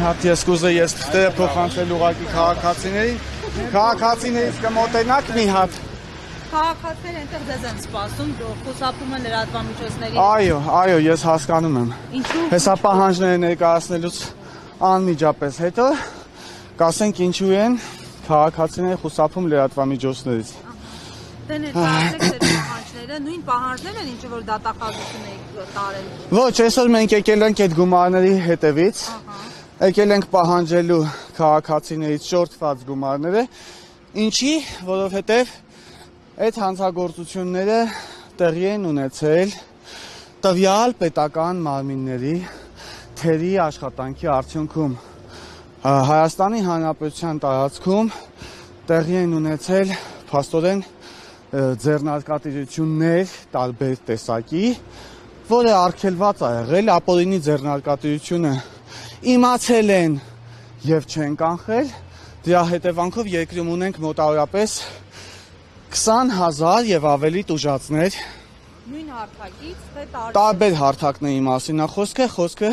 հատ ես կուզեի ես թղթերը փոխանցել ուղղակի քաղաքացիներին։ Քաղաքացիներից կմոտենաք մի հատ։ Քաղաքացիները այնտեղ ձեզ են սպասում, խուսափում են լրատվամիջոցների։ Այո, ես հասկանում եմ։ Ինչու՞։ Հեսա պահանջները ներկայացնելուց անմիջապես հետո կասենք ինչու են քաղաքացիները խուսափում լրատվամիջոցներից։ Դե ներկայացեք ձեր պահանջները, նույն պահանջներն են, ինչ որ դատախազություն եք տարել։ Ոչ, այսօր մենք եկել ենք այդ գումարների հետևից։ Եկել ենք պահանջելու քաղաքացիներից շորթված գումարները, ինչի, որովհետև այդ հանցագործությունները տեղի են ունեցել տվյալ պետական մարմինների թերի աշխատանքի արդյունքում Հայաստանի Հանրապետության տարածքում տեղի են ունեցել փաստորեն ձեռնարկատիրություններ տարբեր տեսակի, որը արգելված է եղել, ապօրինի ձեռնարկատիրությունը իմացել են եւ չեն կանխել, դրա հետևանքով երկրում ունենք մոտավորապես 20,000 եւ ավելի տուժածներ։ Նույն հարթակից, թե տարբեր հարթակների մասին է խոսքը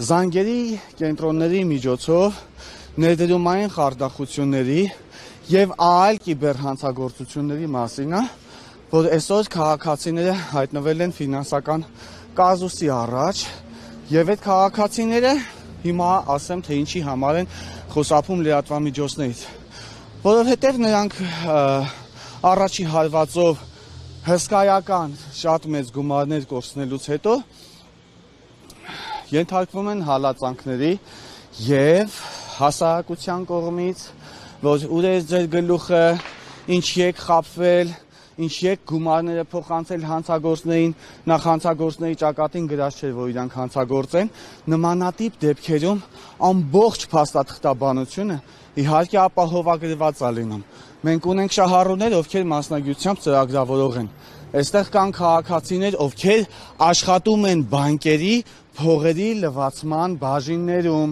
զանգերի կենտրոնների միջոցով ներդրումային խարդախությունների եւ այլ կիբերհանցագործությունների մասին է, որ այսօր քաղաքացիները հայտնվել են ֆինանսական կազուսի առաջ եւ այդ քաղաքացիները հիմա ասեմ թե ինչի համար են խուսափում լրատվամիջոցներից, որովհետեւ նրանք առաջի հարվածով հսկայական շատ մեծ գումարներ կորցնելուց հետո ենթարկվում են հալածանքների եւ հասարակության կողմից, որ ուր է ձեր գլուխը, ինչ եք խաբվել, ինչ եք գումարները փոխանցել հանցագործներին, նախ հանցագործների ճակատին գրած չէր, որ իրանք հանցագործեն, նմանատիպ դեպքերում ամբողջ փաստաթղթաբանությունը իհարկե ապահովագրված է լինում։ Մենք ունենք շահառուներ, ովքեր մասնագիտությամբ ծրագրավորող են։ Այստեղ կան քաղաքացիներ, ովքեր աշխատում են բանկերի փողերի լվացման բաժիններում,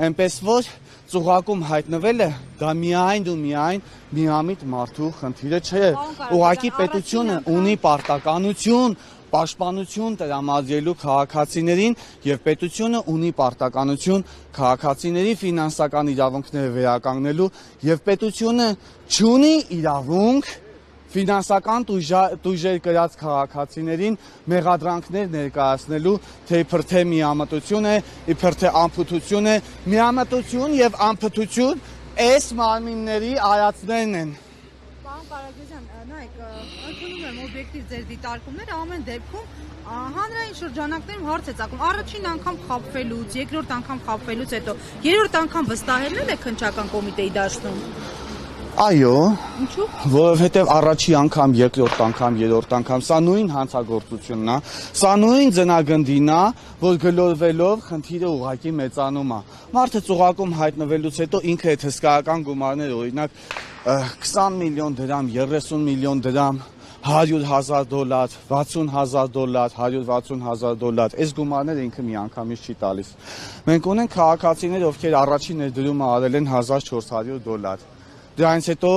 այնպես որ ծուղակում հայտնվելը դա միայն ու միայն միամիտ մարդու խնդիրը չէ։ Ուղղակի պետությունը ունի պարտականություն, պաշտպանություն տրամադրելու քաղաքացիներին եւ պետությունը ունի պարտականություն քաղաքացիների ֆինանսական իրավունքները վերականգնելու եւ պետությունը չունի իրավունք ֆինանսական տույժեր կրած քաղաքացիներին մեղադրանքներ ներկայացնելու, թե իբր թե միամտություն է, իբր թե անփութություն է, միամտություն եւ անփութություն այս մարմինների արածներն են։ Պարոն Կարագոզյան, նայեք, ընդունում եմ օբյեկտիվ ձեր դիտարկումները, ամեն դեպքում հանրային շրջանակներում հարց է ծագում։ Առաջին անգամ խաբվելուց, երկրորդ անգամ խաբվելուց հետո, երրորդ անգամ վստահելն է քննչական կոմիտեի դաշտում։ Այո, Ինչու՞։ Որովհետև առաջի անգամ, երկրորդ անգամ, երրորդ անգամ սա նույն հանցագործությունն է, սա նույն ձնագնդին է, որ գլորվելով խնդիրը ուղղակի մեծանում է։ Մարդը ծուղակում հայտնվելուց հետո ինքը այդ հսկայական գումարներ, օրինակ 20 միլիոն դրամ, 30 միլիոն դրամ, $100,000, $60,000, $160,000, այս գումարները ինքը միանգամից չի տալիս։ Մենք ունենք քաղաքացիներ, ովքեր առաջին ներդրումը արել են $1,400։ Դրանից հետո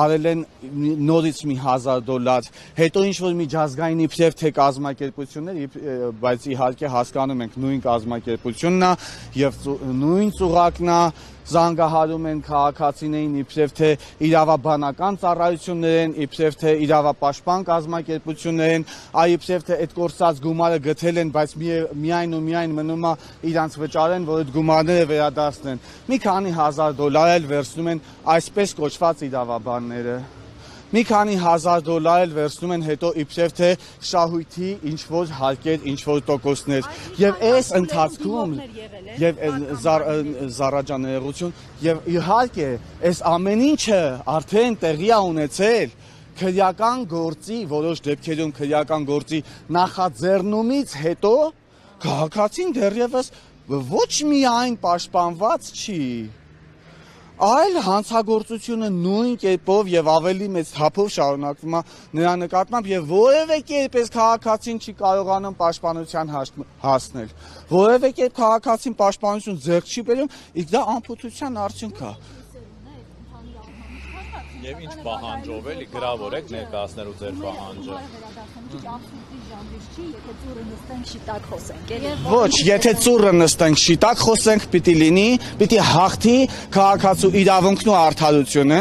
արել են նորից մի $1,000, հետո ինչ-որ միջազգային իբրև թե կազմակերպություններ, բայց իհարկե հասկանում ենք նույն կազմակերպությունն է եւ նույն ծուղակն է, զանգահարում են քաղաքացիներին իբրև թե իրավաբանական ծառայություններ են, իբրև թե իրավապաշտպան կազմակերպություններ են, իբրև թե այդ կորցած գումարը գտել են, բայց միայն ու միայն մնում է իրանց վճարեն, որ այդ գումարները վերադարձնեն։ Մի քանի $1,000 էլ վերցնում են այսպես կոչված իրավաբանները։ Մի քանի $1,000 էլ վերցնում են հետո իբրև թե շահույթի ինչ-որ հարկեր, ինչ-որ տոկոսներ։ Եվ այս ընթացքում եւ զառաջաներողություն եւ իհարկե այս ամեն ինչը արդեն տեղի է ունեցել քրեական գործի, որոշ դեպքերում քրեական գործի նախաձեռնումից հետո քաղաքացին դեռևս ոչ միայն պաշտպանված չի, այլ հանցագործությունը նույն կերպով եւ ավելի մեծ թափով շարունակվում է նրա նկատմամբ եւ որևէ կերպ այս քաղաքացին չի կարողանում պաշտպանության հասնել։ Որևէ կերպ քաղաքացին պաշտպանություն ձեռք չի բերում, իսկ դա անփութության արդյունք է։ Եվ ինչ պահանջով էլի գրավոր եք ներկայացնելու ձեր պահանջը։ Ոչ, եթե ծուռը նստենք շիտակ խոսենք, պիտի լինի, պիտի հաղթի քաղաքացու իրավունքն ու արդարությունը։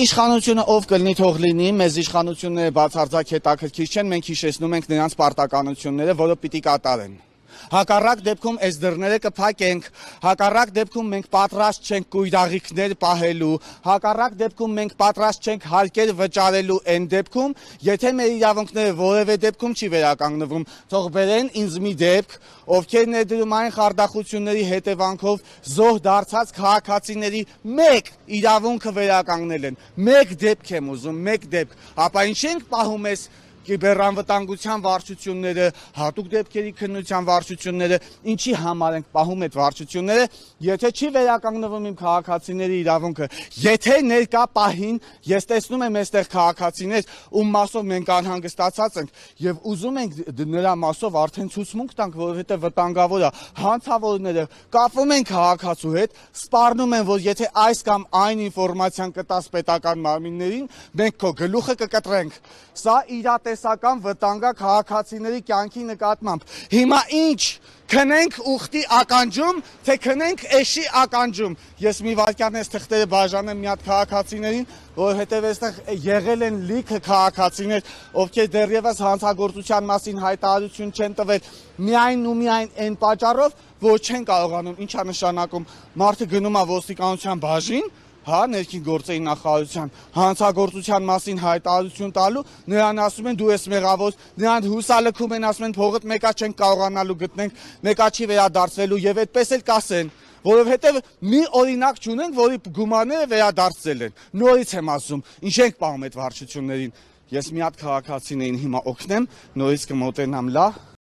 Իշխանությունը ով կլինի թող լինի, մեզ իշխանությունները բացարձակ հետաքրքիր չեն, մենք հիշեցնում ենք նրանց պարտականությունները, որը պիտի կատարեն։ Հակառակ դեպքում այս դռները կփակենք, հակառակ դեպքում մենք պատրաստ չենք կույրաղիքներ պահելու, հակառակ դեպքում մենք պատրաստ չենք հարկեր վճարելու այն դեպքում, եթե մեր իրավունքները որևէ դեպքում չի վերականգնվում, թող բերեն ինձ մի դեպք, ովքեր ներդրումային խարդախությունների հետևանքով զոհ դարձած քաղաքացիների մեկ իրավունքը վերականգնել են։ Մեկ դեպք եմ ուզում, մեկ դեպք, ապա ինչ ենք պահում ես կիբեռանվտանգության վարչությունները, հատուկ դեպքերի քննության վարչությունները, ինչի համար ենք պահում այդ վարչությունները, եթե չի վերականգնվում իմ քաղաքացիների իրավունքը, եթե ներկա պահին ես տեսնում եմ այստեղ քաղաքացիներ, ում մասով մենք անհանգստացած ենք եւ ուզում ենք նրա մասով արդեն ցուցմունք տանք, որովհետեւ վտանգավոր է, հանցավորները կապվում են քաղաքացու հետ, սպառնում են, որ եթե այս կամ այն ինֆորմացիան կտաս պետական մարմիններին, մենք քո գլուխը կկտրենք։ Սա իրատեսական վտանգա քաղաքացիների կյանքի նկատմամբ։ Հիմա ինչ քնենք ուխտի ականջում, թե քնենք էշի ականջում։ Ես մի վարքյան այս թղթերը բաժանեմ մի հատ քաղաքացիներին, որովհետև այստեղ եղել են լիքը քաղաքացիներ, ովքեր դեռևս հանցագործության մասին հայտարարություն չեն տվել, միայն ու միայն այն պատճառով, որ չեն կարողանում, ինչա նշանակում, մարդը գնում է ոստիկանության բաժին, ներքին գործերի նախարարության հանցագործության մասին հայտարարություն տալու, նրան ասում են դու ես մեղավոր, նրան հուսալքում են, ասում են փողդ մեկա չենք կարողանալու գտնենք, մեկա չի վերադարձվելու եւ այդպես էլ կասեն, որովհետեւ մի օրինակ չունենք, որի գումարները վերադարձել են։ Նորից եմ ասում, ինչ ենք պահում այդ վարչություններին։ Ես մի հատ քաղաքացիներին հիմա օգնեմ, նորից կմոտենամ, լավ։